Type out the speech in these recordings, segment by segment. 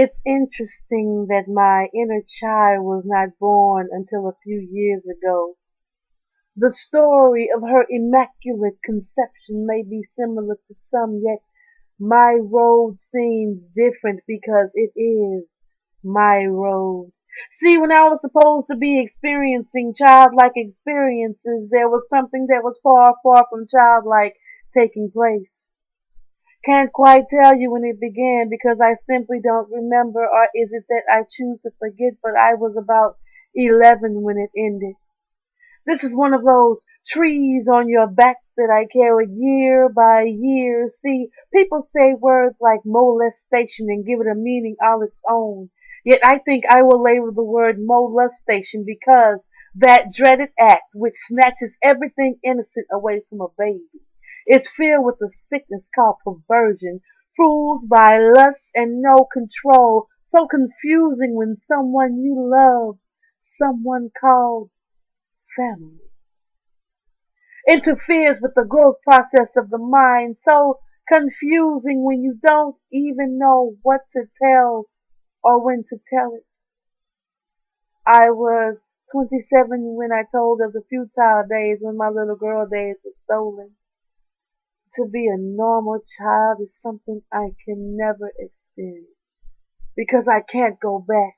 It's interesting that my inner child was not born until a few years ago. The story of her immaculate conception may be similar to some, yet my road seems different because it is my road. See, when I was supposed to be experiencing childlike experiences, there was something that was far, far from childlike taking place. Can't quite tell you when it began because I simply don't remember, or is it that I choose to forget, but I was about 11 when it ended. This is one of those trees on your back that I carry year by year. See, people say words like molestation and give it a meaning all its own. Yet I think I will label the word molestation because that dreaded act which snatches everything innocent away from a baby is filled with a sickness called perversion, fueled by lust and no control, so confusing when someone you love, someone called family, interferes with the growth process of the mind, so confusing when you don't even know what to tell or when to tell it. I was 27 when I told of the futile days when my little girl days were stolen. To be a normal child is something I can never experience because I can't go back.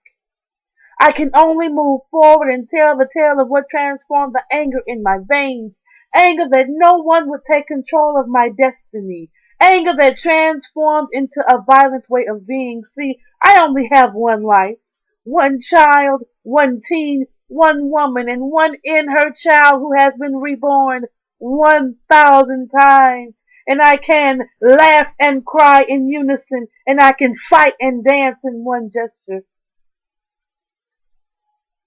I can only move forward and tell the tale of what transformed the anger in my veins. Anger that no one would take control of my destiny. Anger that transformed into a violent way of being. See, I only have one life, one child, one teen, one woman, and one in her child who has been reborn 1,000 times. And I can laugh and cry in unison, and I can fight and dance in one gesture.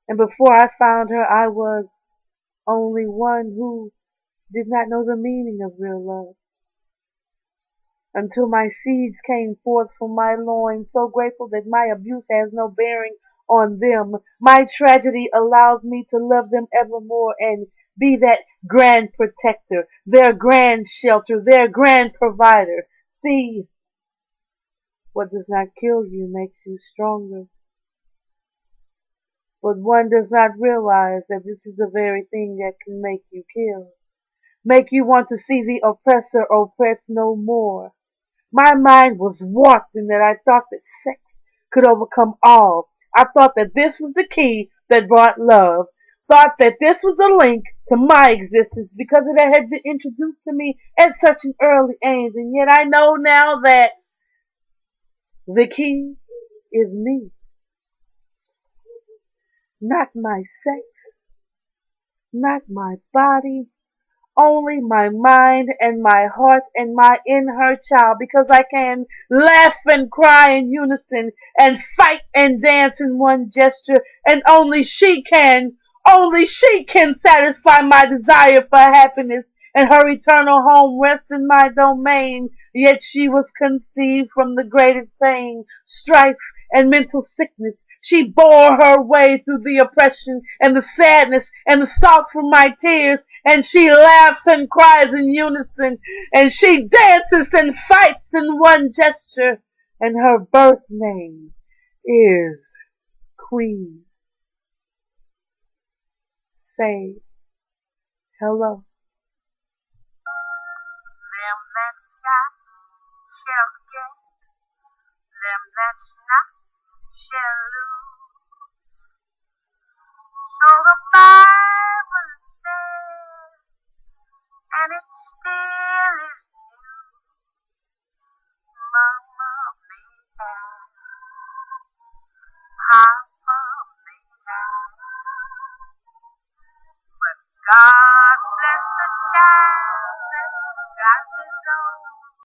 And before I found her, I was only one who did not know the meaning of real love. Until my seeds came forth from my loins, so grateful that my abuse has no bearing on them. My tragedy allows me to love them evermore and be that grand protector, their grand shelter, their grand provider. See, what does not kill you makes you stronger. But one does not realize that this is the very thing that can make you kill. Make you want to see the oppressor oppress no more. My mind was warped in that I thought that sex could overcome all. I thought that this was the key that brought love. Thought that this was the link to my existence because it had been introduced to me at such an early age. And yet I know now that the key is me, not my sex, not my body, only my mind and my heart and my in her child, because I can laugh and cry in unison and fight and dance in one gesture, and only she can satisfy my desire for happiness, and her eternal home rests in my domain. Yet she was conceived from the greatest pain, strife, and mental sickness. She bore her way through the oppression and the sadness and the salt from my tears, and she laughs and cries in unison, and she dances and fights in one gesture, and her birth name is Queen. Say hello. Them that's got shall get, them that's not shall lose. So the Bible